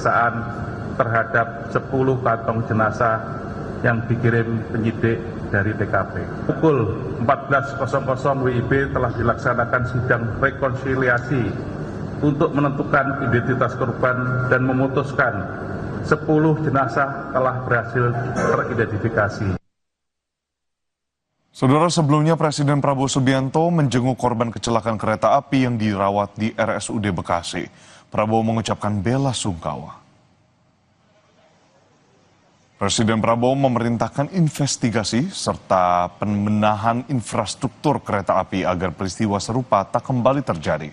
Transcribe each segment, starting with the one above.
pemeriksaan terhadap 10 kantong jenazah yang dikirim penyidik dari TKP. Pukul 14.00 WIB telah dilaksanakan sidang rekonsiliasi untuk menentukan identitas korban dan memutuskan 10 jenazah telah berhasil teridentifikasi. Saudara, sebelumnya Presiden Prabowo Subianto menjenguk korban kecelakaan kereta api yang dirawat di RSUD Bekasi. Prabowo mengucapkan bela sungkawa. Presiden Prabowo memerintahkan investigasi serta pembenahan infrastruktur kereta api agar peristiwa serupa tak kembali terjadi.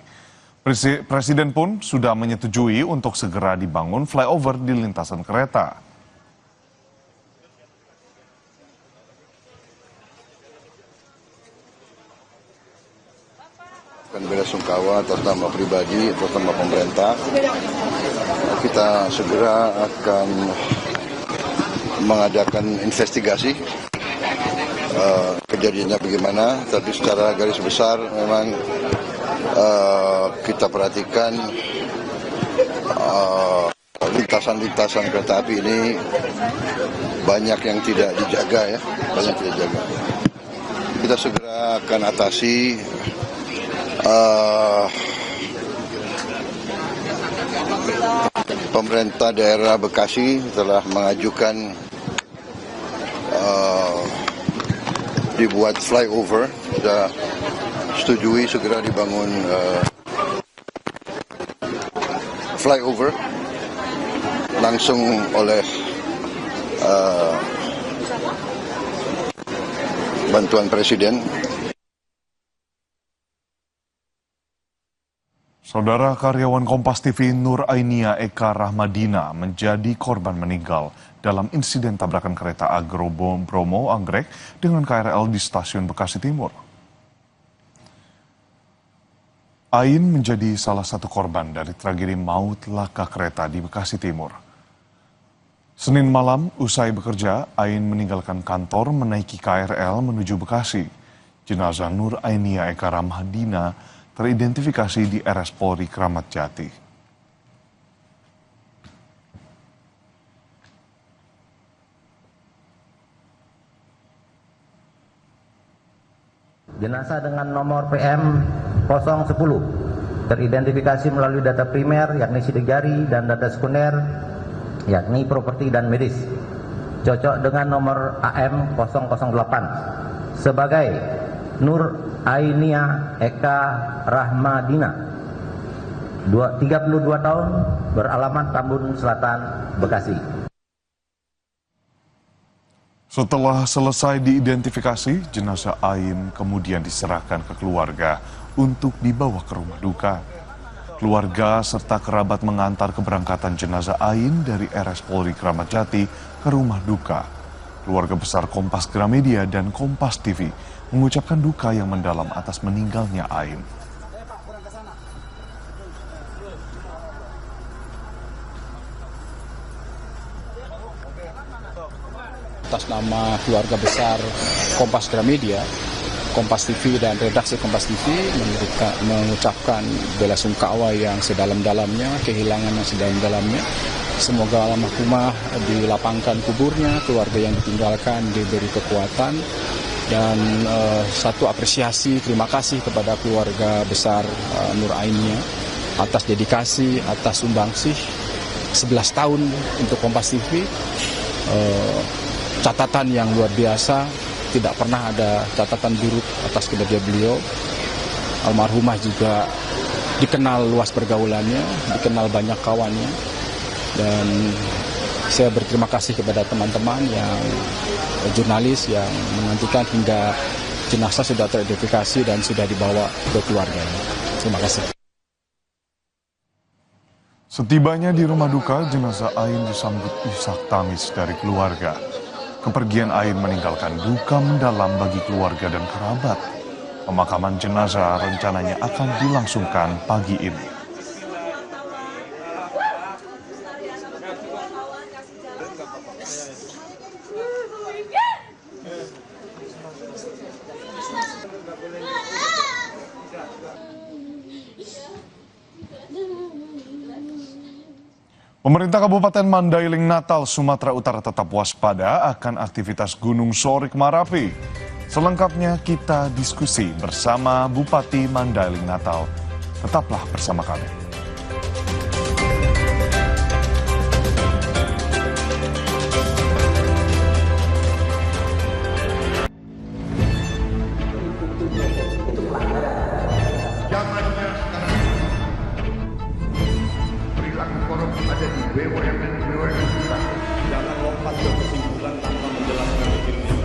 Presiden pun sudah menyetujui untuk segera dibangun flyover di lintasan kereta. Bela sungkawa atas nama pribadi, atas nama pemerintah. Kita segera akan mengadakan investigasi kejadiannya bagaimana, tapi secara garis besar memang kita perhatikan lintasan-lintasan kereta api ini banyak yang tidak dijaga ya, banyak tidak dijaga. Kita segera akan atasi. Pemerintah daerah Bekasi telah mengajukan dibuat flyover, sudah setujui segera dibangun flyover langsung oleh bantuan Presiden. Saudara, karyawan Kompas TV Nur Ainia Eka Rahmadina menjadi korban meninggal dalam insiden tabrakan kereta Agro Bromo Anggrek dengan KRL di stasiun Bekasi Timur. Ain menjadi salah satu korban dari tragedi maut laka kereta di Bekasi Timur. Senin malam, usai bekerja, Ain meninggalkan kantor menaiki KRL menuju Bekasi. Jenazah Nur Ainia Eka Rahmadina teridentifikasi di RS Polri Kramat Jati. Jenazah dengan nomor PM 010 teridentifikasi melalui data primer yakni sidik jari dan data sekunder yakni properti dan medis. Cocok dengan nomor AM 008 sebagai Nur Ainia Eka Rahmadina, 32 tahun, beralamat Tambun Selatan, Bekasi. Setelah selesai diidentifikasi, jenazah Ain kemudian diserahkan ke keluarga untuk dibawa ke rumah duka. Keluarga serta kerabat mengantar keberangkatan jenazah Ain dari RS Polri Kramat Jati ke rumah duka. Keluarga besar Kompas Gramedia dan Kompas TV mengucapkan duka yang mendalam atas meninggalnya Ain. Atas nama keluarga besar Kompas Gramedia, Kompas TV dan redaksi Kompas TV mengucapkan bela sungkawa yang sedalam-dalamnya, kehilangan yang sedalam-dalamnya. Semoga almarhumah dilapangkan kuburnya, keluarga yang ditinggalkan diberi kekuatan, dan satu apresiasi, terima kasih kepada keluarga besar Nur Ainia atas dedikasi, atas sumbangsih 11 tahun untuk Kompas TV. Catatan yang luar biasa, tidak pernah ada catatan buruk atas kinerja beliau. Almarhumah juga dikenal luas pergaulannya, dikenal banyak kawannya, dan saya berterima kasih kepada teman-teman yang jurnalis yang menantikan hingga jenazah sudah teridentifikasi dan sudah dibawa ke keluarganya. Terima kasih. Setibanya di rumah duka, jenazah Ain disambut isak tangis dari keluarga. Kepergian Ain meninggalkan duka mendalam bagi keluarga dan kerabat. Pemakaman jenazah rencananya akan dilangsungkan pagi ini. Pemerintah Kabupaten Mandailing Natal, Sumatera Utara tetap waspada akan aktivitas Gunung Sorik Marapi. Selengkapnya kita diskusi bersama Bupati Mandailing Natal. Tetaplah bersama kami. Jangan lompat ke kesimpulan tanpa menjelaskan dirinya.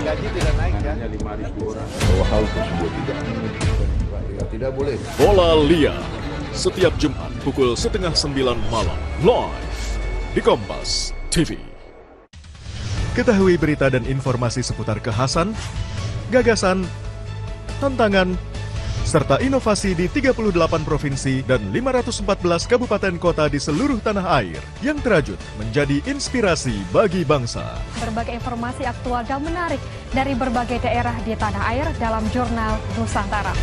Gaji tidak naik kan? Hanya 5.000 orang. Bahwa hal tersebut tidak boleh. Bola Liar setiap Jumat pukul 8:30 malam live di Kompas TV. Ketahui berita dan informasi seputar kekhasan, gagasan, tantangan, serta inovasi di 38 provinsi dan 514 kabupaten kota di seluruh tanah air yang terajut menjadi inspirasi bagi bangsa. Berbagai informasi aktual dan menarik dari berbagai daerah di tanah air dalam Jurnal Nusantara.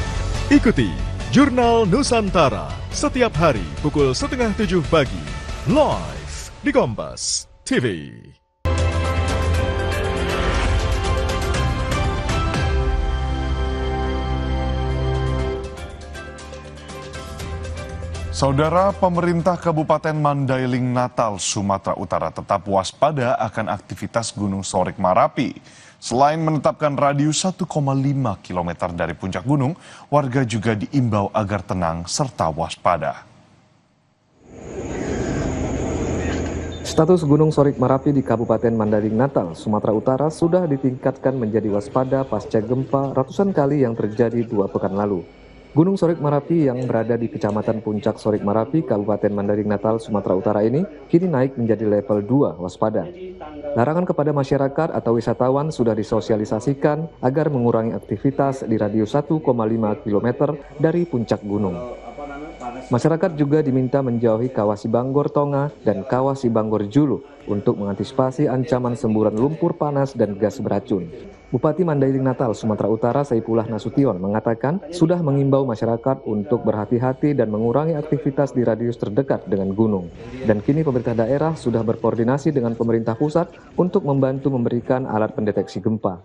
Ikuti Jurnal Nusantara setiap hari pukul 6:30 pagi, live di Kompas TV. Saudara, pemerintah Kabupaten Mandailing Natal, Sumatera Utara tetap waspada akan aktivitas Gunung Sorik Marapi. Selain menetapkan radius 1,5 km dari puncak gunung, warga juga diimbau agar tenang serta waspada. Status Gunung Sorik Marapi di Kabupaten Mandailing Natal, Sumatera Utara sudah ditingkatkan menjadi waspada pasca gempa ratusan kali yang terjadi 2 pekan lalu. Gunung Sorik Marapi yang berada di Kecamatan Puncak Sorik Marapi, Kabupaten Mandailing Natal, Sumatera Utara ini kini naik menjadi level 2 waspada. Larangan kepada masyarakat atau wisatawan sudah disosialisasikan agar mengurangi aktivitas di radius 1,5 km dari puncak gunung. Masyarakat juga diminta menjauhi Kawah Sibanggor Tonga dan Kawah Sibanggor Julu untuk mengantisipasi ancaman semburan lumpur panas dan gas beracun. Bupati Mandailing Natal, Sumatera Utara, Saipullah Nasution mengatakan sudah mengimbau masyarakat untuk berhati-hati dan mengurangi aktivitas di radius terdekat dengan gunung. Dan kini pemerintah daerah sudah berkoordinasi dengan pemerintah pusat untuk membantu memberikan alat pendeteksi gempa.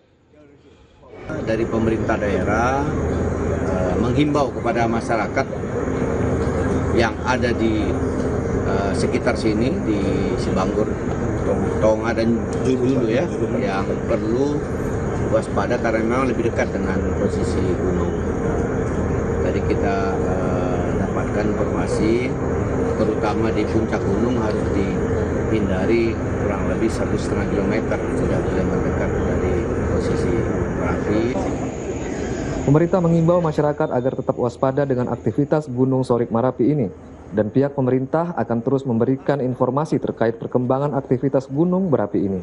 Dari pemerintah daerah menghimbau kepada masyarakat yang ada di sekitar sini, di Sibanggor, Tonga dan Julu ya, yang perlu waspada karena memang lebih dekat dengan posisi gunung. Tadi kita dapatkan informasi, terutama di puncak gunung harus dihindari kurang lebih 1,5 km, tidak boleh mendekat dari posisi Merapi. Pemerintah mengimbau masyarakat agar tetap waspada dengan aktivitas Gunung Sorik Marapi ini. Dan pihak pemerintah akan terus memberikan informasi terkait perkembangan aktivitas gunung berapi ini.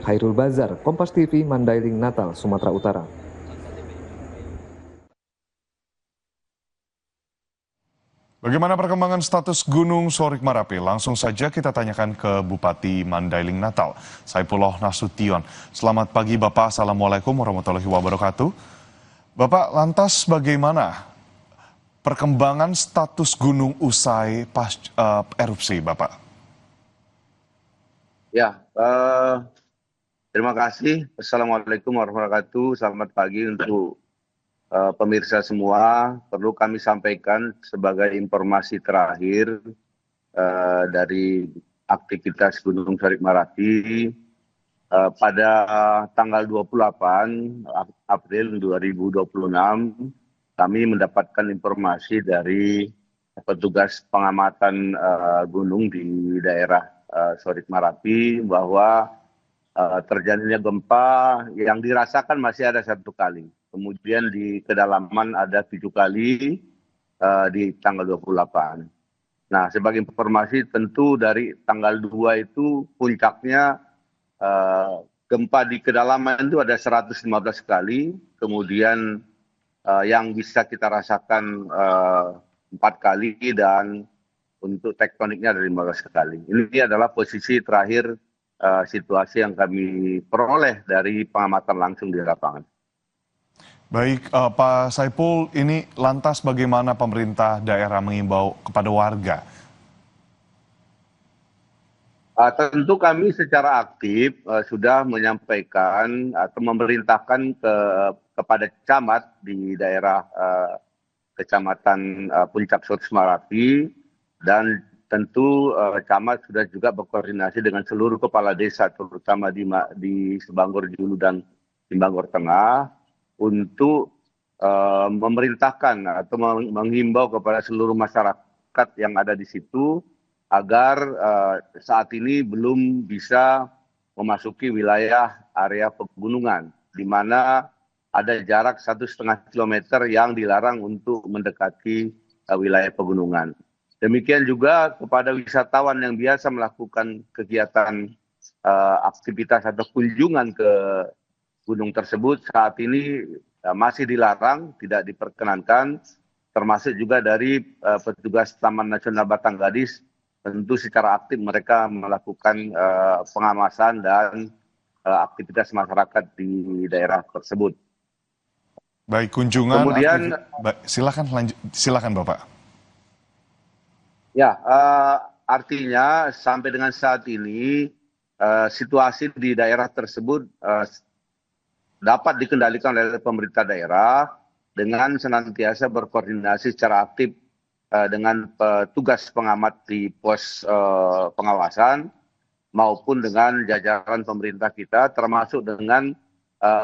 Khairul Bazar, Kompas TV, Mandailing Natal, Sumatera Utara. Bagaimana perkembangan status Gunung Sorik Marapi? Langsung saja kita tanyakan ke Bupati Mandailing Natal, Saipullah Nasution. Selamat pagi Bapak, Assalamualaikum warahmatullahi wabarakatuh. Bapak, lantas bagaimana perkembangan status gunung usai erupsi, Bapak? Ya, terima kasih. Assalamualaikum warahmatullahi wabarakatuh. Selamat pagi untuk pemirsa semua. Perlu kami sampaikan sebagai informasi terakhir dari aktivitas Gunung Sorik Marapi pada tanggal 28 April 2026. Kami mendapatkan informasi dari petugas pengamatan gunung di daerah Sorik Marapi bahwa terjadinya gempa yang dirasakan masih ada 1 kali. Kemudian di kedalaman ada 7 kali di tanggal 28. Nah, sebagai informasi tentu dari tanggal 2 itu puncaknya gempa di kedalaman itu ada 115 kali. Kemudian yang bisa kita rasakan 4 kali dan untuk tektoniknya ada 15 kali. Ini adalah posisi terakhir situasi yang kami peroleh dari pengamatan langsung di lapangan. Baik, Pak Saipul, ini lantas bagaimana pemerintah daerah mengimbau kepada warga? Tentu kami secara aktif sudah menyampaikan atau memerintahkan kepada camat di daerah Kecamatan Puncak Sorik Marapi, dan tentu camat sudah juga berkoordinasi dengan seluruh kepala desa, terutama di Sebanggor Julu dan Simbangor Tengah, untuk memerintahkan atau menghimbau kepada seluruh masyarakat yang ada di situ agar saat ini belum bisa memasuki wilayah area pegunungan, di mana ada jarak 1,5 kilometer yang dilarang untuk mendekati wilayah pegunungan. Demikian juga kepada wisatawan yang biasa melakukan kegiatan aktivitas atau kunjungan ke gunung tersebut, saat ini masih dilarang, tidak diperkenankan, termasuk juga dari petugas Taman Nasional Batanggadis. Tentu secara aktif mereka melakukan pengawasan dan aktivitas masyarakat di daerah tersebut. Baik, kunjungan. Kemudian, silakan Bapak. Ya, artinya sampai dengan saat ini situasi di daerah tersebut dapat dikendalikan oleh pemerintah daerah dengan senantiasa berkoordinasi secara aktif dengan petugas pengamat di pos pengawasan maupun dengan jajaran pemerintah kita, termasuk dengan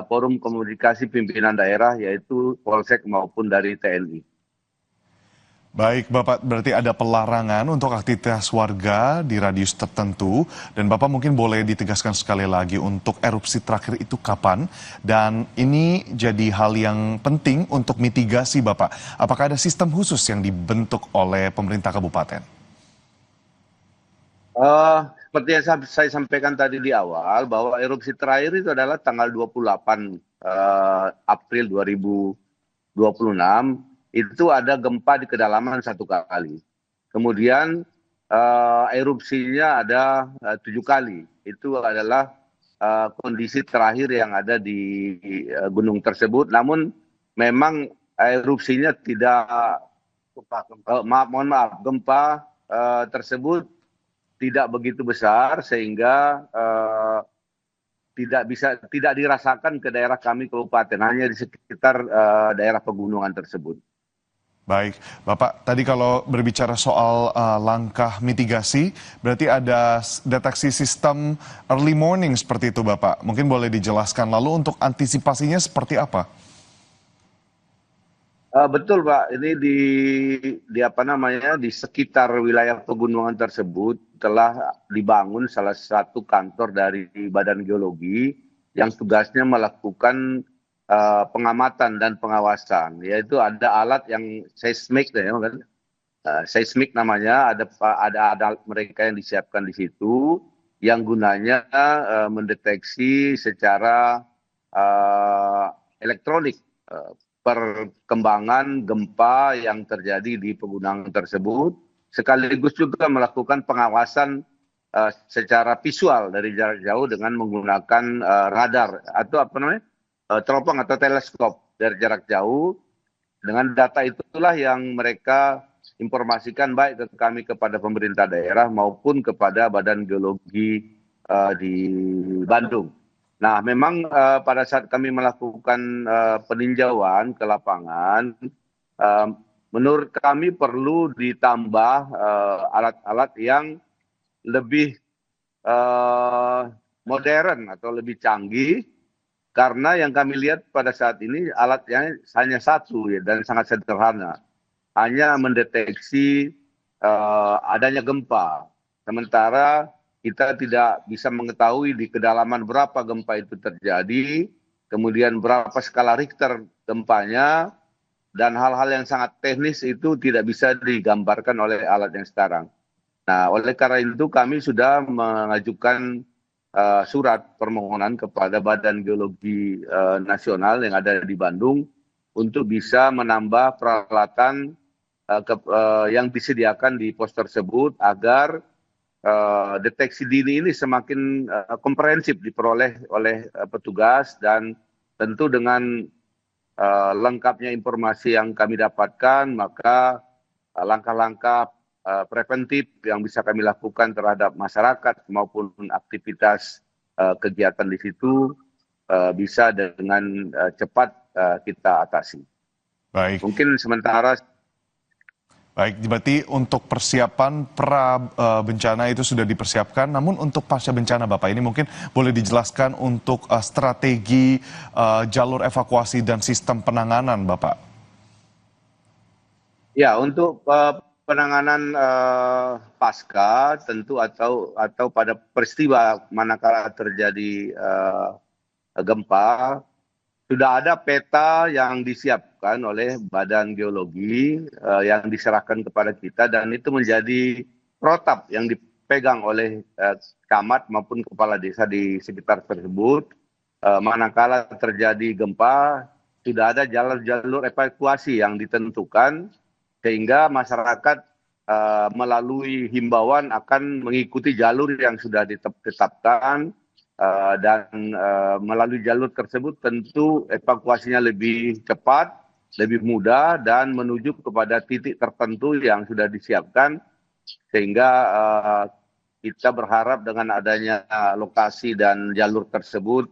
forum komunikasi pimpinan daerah yaitu Polsek maupun dari TNI. Baik, Bapak, berarti ada pelarangan untuk aktivitas warga di radius tertentu, dan Bapak mungkin boleh ditegaskan sekali lagi untuk erupsi terakhir itu kapan, dan ini jadi hal yang penting untuk mitigasi, Bapak. Apakah ada sistem khusus yang dibentuk oleh pemerintah kabupaten? Seperti yang saya sampaikan tadi di awal, bahwa erupsi terakhir itu adalah tanggal 28 April 2026, itu ada gempa di kedalaman 1 kali. Kemudian erupsinya ada 7 kali. Itu adalah kondisi terakhir yang ada di gunung tersebut. Namun memang erupsinya tidak, gempa tersebut tidak begitu besar sehingga tidak dirasakan ke daerah kami kabupaten, hanya di sekitar daerah pegunungan tersebut. Baik, Bapak, tadi kalau berbicara soal langkah mitigasi, berarti ada deteksi sistem early warning seperti itu, Bapak. Mungkin boleh dijelaskan, lalu untuk antisipasinya seperti apa? Betul, Pak. Ini di sekitar wilayah pegunungan tersebut telah dibangun salah satu kantor dari Badan Geologi yang tugasnya melakukan pengamatan dan pengawasan, yaitu ada alat yang seismik, seismik namanya, ada mereka yang disiapkan di situ yang gunanya mendeteksi secara elektronik perkembangan gempa yang terjadi di pegunungan tersebut, sekaligus juga melakukan pengawasan secara visual dari jarak jauh dengan menggunakan radar atau teropong atau teleskop dari jarak jauh. Dengan data itulah yang mereka informasikan baik ke kami, kepada pemerintah daerah maupun kepada Badan Geologi di Bandung. Nah, memang pada saat kami melakukan peninjauan ke lapangan, menurut kami perlu ditambah alat-alat yang lebih modern atau lebih canggih, karena yang kami lihat pada saat ini alatnya hanya satu dan sangat sederhana, hanya mendeteksi adanya gempa. Sementara kita tidak bisa mengetahui di kedalaman berapa gempa itu terjadi, kemudian berapa skala Richter gempanya, dan hal-hal yang sangat teknis itu tidak bisa digambarkan oleh alat yang sekarang. Nah, oleh karena itu kami sudah mengajukan surat permohonan kepada Badan Geologi Nasional yang ada di Bandung untuk bisa menambah peralatan yang disediakan di pos tersebut agar deteksi dini ini semakin komprehensif diperoleh oleh petugas, dan tentu dengan lengkapnya informasi yang kami dapatkan, maka langkah-langkah preventif yang bisa kami lakukan terhadap masyarakat maupun aktivitas kegiatan di situ bisa dengan cepat kita atasi. Baik. Mungkin sementara. Baik, berarti untuk persiapan pra bencana itu sudah dipersiapkan, namun untuk pasca bencana Bapak ini mungkin boleh dijelaskan untuk strategi jalur evakuasi dan sistem penanganan Bapak. Ya, untuk penanganan pasca tentu atau pada peristiwa manakala terjadi gempa, sudah ada peta yang disiapkan oleh Badan Geologi yang diserahkan kepada kita, dan itu menjadi protap yang dipegang oleh camat maupun kepala desa di sekitar tersebut. Manakala terjadi gempa, sudah ada jalur-jalur evakuasi yang ditentukan, sehingga masyarakat melalui himbauan akan mengikuti jalur yang sudah ditetapkan. Dan melalui jalur tersebut tentu evakuasinya lebih cepat, lebih mudah, dan menuju kepada titik tertentu yang sudah disiapkan, sehingga kita berharap dengan adanya lokasi dan jalur tersebut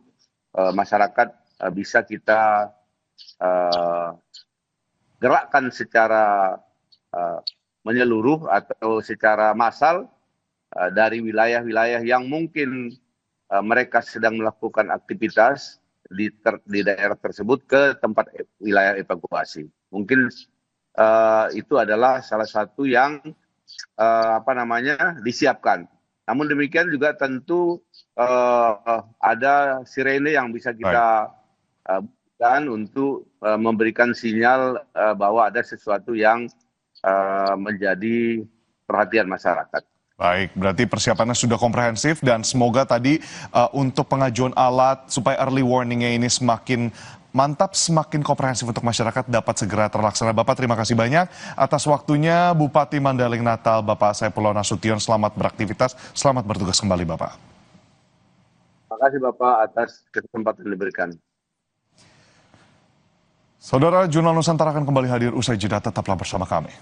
masyarakat bisa kita gerakkan secara menyeluruh atau secara massal dari wilayah-wilayah yang mungkin mereka sedang melakukan aktivitas di daerah tersebut ke tempat wilayah evakuasi. Mungkin itu adalah salah satu yang disiapkan. Namun demikian juga tentu ada sirene yang bisa kita berikan untuk memberikan sinyal bahwa ada sesuatu yang menjadi perhatian masyarakat. Baik, berarti persiapannya sudah komprehensif dan semoga tadi untuk pengajuan alat supaya early warningnya ini semakin mantap, semakin komprehensif untuk masyarakat dapat segera terlaksana. Bapak, terima kasih banyak atas waktunya. Bupati Mandailing Natal, Bapak Saifullah Nasution, selamat beraktivitas, selamat bertugas kembali Bapak. Terima kasih Bapak atas kesempatan yang diberikan. Saudara, Jurnal Nusantara akan kembali hadir usai jeda, tetaplah bersama kami.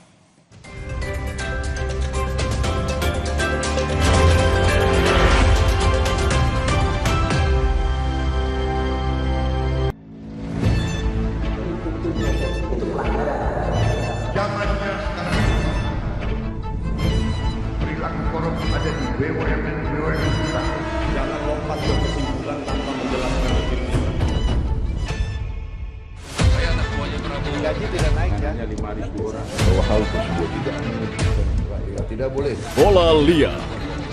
Jangan lompat ke kesimpulan tanpa menjelaskan dirinya. Saya anak buahnya Prabowo. Gaji tidak naik ya? Hanya 5.000 orang. Bahwa hal tersebut tidak merugikan rakyat. Tidak boleh. Bola Liar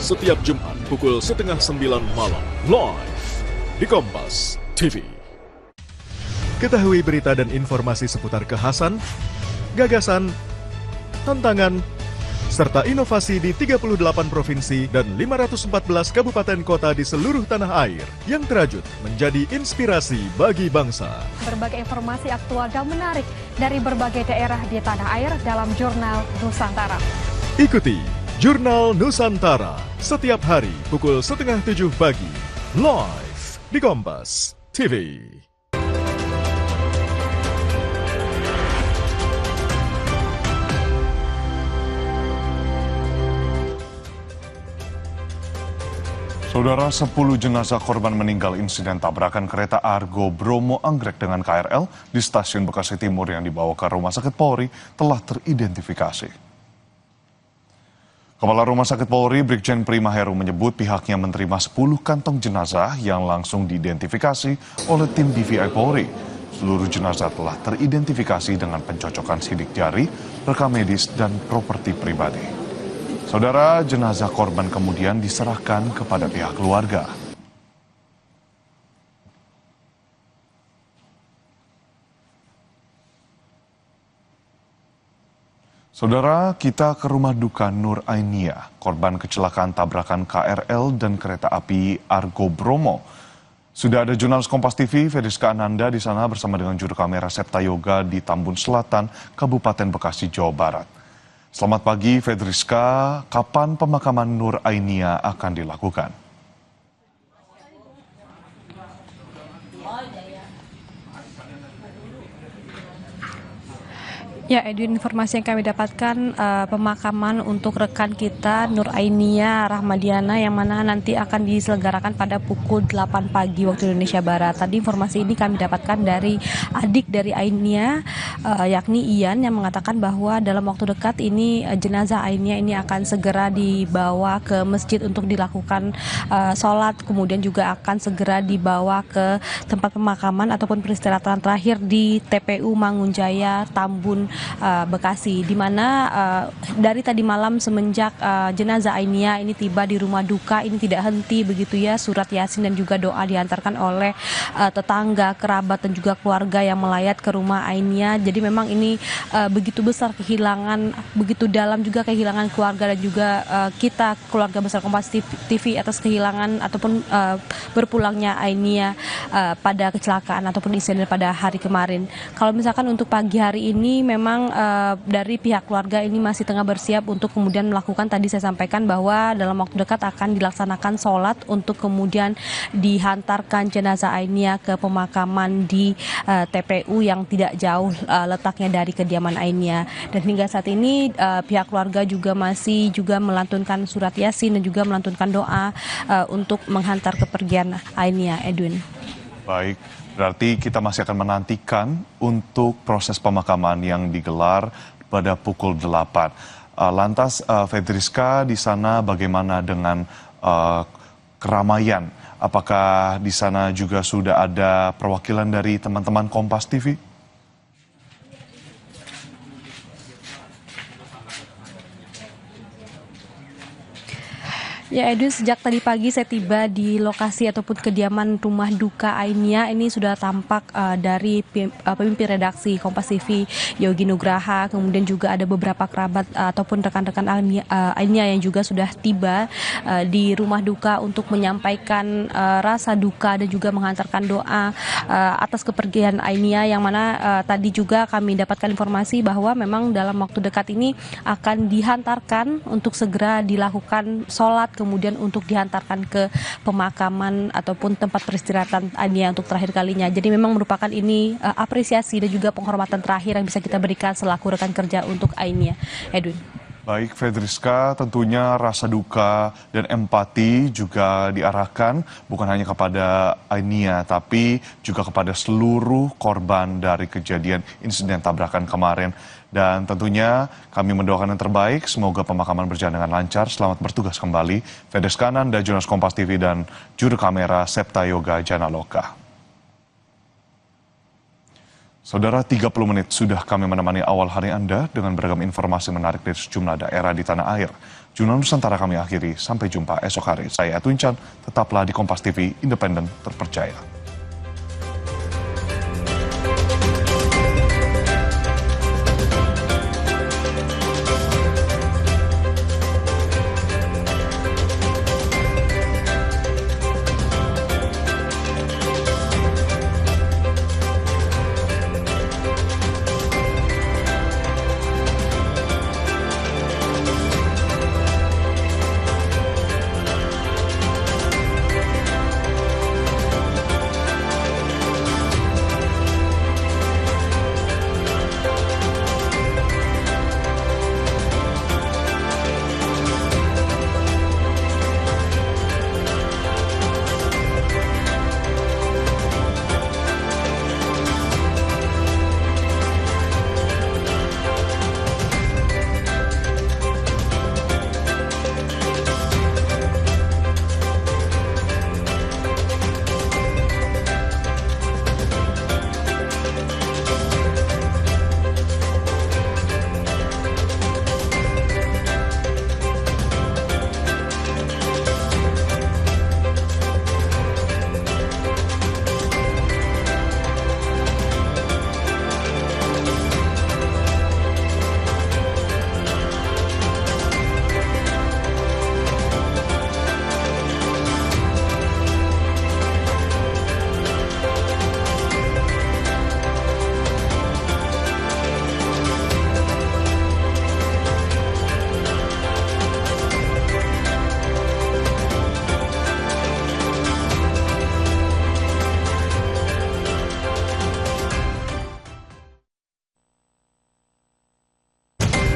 setiap Jumat pukul 8:30 malam live di Kompas TV. Ketahui berita dan informasi seputar kekhasan, gagasan, tantangan, serta inovasi di 38 provinsi dan 514 kabupaten kota di seluruh tanah air yang terajut menjadi inspirasi bagi bangsa. Berbagai informasi aktual dan menarik dari berbagai daerah di tanah air dalam Jurnal Nusantara. Ikuti Jurnal Nusantara setiap hari pukul 6:30 pagi, live di Kompas TV. Saudara, 10 jenazah korban meninggal insiden tabrakan kereta Argo Bromo anggrek dengan KRL di stasiun Bekasi Timur yang dibawa ke Rumah Sakit Polri telah teridentifikasi. Kepala Rumah Sakit Polri, Brigjen Prima Heru menyebut pihaknya menerima 10 kantong jenazah yang langsung diidentifikasi oleh tim DVI Polri. Seluruh jenazah telah teridentifikasi dengan pencocokan sidik jari, rekam medis, dan properti pribadi. Saudara, jenazah korban kemudian diserahkan kepada pihak keluarga. Saudara, kita ke rumah duka Nur Ainia, korban kecelakaan tabrakan KRL dan kereta api Argo Bromo. Sudah ada jurnalis Kompas TV, Fedriska Ananda di sana bersama dengan juru kamera Septa Yoga di Tambun Selatan, Kabupaten Bekasi, Jawa Barat. Selamat pagi, Fedriska. Kapan pemakaman Nur Ainia akan dilakukan? Ya, Edwin, informasi yang kami dapatkan pemakaman untuk rekan kita Nur Ainia Rahmadiana yang mana nanti akan diselenggarakan pada pukul 8 pagi waktu Indonesia Barat. Tadi informasi ini kami dapatkan dari adik dari Ainia, yakni Ian, yang mengatakan bahwa dalam waktu dekat ini jenazah Ainia ini akan segera dibawa ke masjid untuk dilakukan sholat, kemudian juga akan segera dibawa ke tempat pemakaman ataupun peristirahatan terakhir di TPU Mangunjaya, Tambun, Bekasi, di mana dari tadi malam semenjak jenazah Ainia ini tiba di rumah duka ini tidak henti begitu ya, surat yasin dan juga doa diantarkan oleh tetangga, kerabat dan juga keluarga yang melayat ke rumah Ainia. Jadi memang ini begitu besar kehilangan, begitu dalam juga kehilangan keluarga dan juga kita keluarga besar Kompas TV atas kehilangan ataupun berpulangnya Ainia pada kecelakaan ataupun insiden pada hari kemarin. Kalau misalkan untuk pagi hari ini memang dari pihak keluarga ini masih tengah bersiap untuk kemudian melakukan, tadi saya sampaikan bahwa dalam waktu dekat akan dilaksanakan sholat untuk kemudian dihantarkan jenazah Ainia ke pemakaman di TPU yang tidak jauh letaknya dari kediaman Ainia. Dan hingga saat ini pihak keluarga juga masih melantunkan surat yasin dan juga melantunkan doa untuk menghantar kepergian Ainia, Edwin. Baik. Berarti kita masih akan menantikan untuk proses pemakaman yang digelar pada pukul 8. Lantas Fedriska, di sana bagaimana dengan keramaian? Apakah di sana juga sudah ada perwakilan dari teman-teman Kompas TV? Ya, Edwin, sejak tadi pagi saya tiba di lokasi ataupun kediaman rumah duka Ainia. Ini sudah tampak dari pemimpin redaksi Kompas TV Yogi Nugraha, kemudian juga ada beberapa kerabat ataupun rekan-rekan Ainia yang juga sudah tiba di rumah duka untuk menyampaikan rasa duka dan juga menghantarkan doa atas kepergian Ainia, yang mana tadi juga kami dapatkan informasi bahwa memang dalam waktu dekat ini akan dihantarkan untuk segera dilakukan sholat, kemudian untuk dihantarkan ke pemakaman ataupun tempat peristirahatan Ainia untuk terakhir kalinya. Jadi memang merupakan ini apresiasi dan juga penghormatan terakhir yang bisa kita berikan selaku rekan kerja untuk Ainia. Edwin. Baik, Fedriska, tentunya rasa duka dan empati juga diarahkan bukan hanya kepada Ainia, tapi juga kepada seluruh korban dari kejadian insiden tabrakan kemarin. Dan tentunya kami mendoakan yang terbaik, semoga pemakaman berjalan dengan lancar. Selamat bertugas kembali. Fedriska Nanda, jurnalis Kompas TV dan juru kamera Septa Yoga Janaloka. Saudara, 30 menit sudah kami menemani awal hari Anda dengan beragam informasi menarik dari sejumlah daerah di tanah air. Jurnal Nusantara kami akhiri, sampai jumpa esok hari. Saya Edwin Chan, tetaplah di Kompas TV, independen, terpercaya.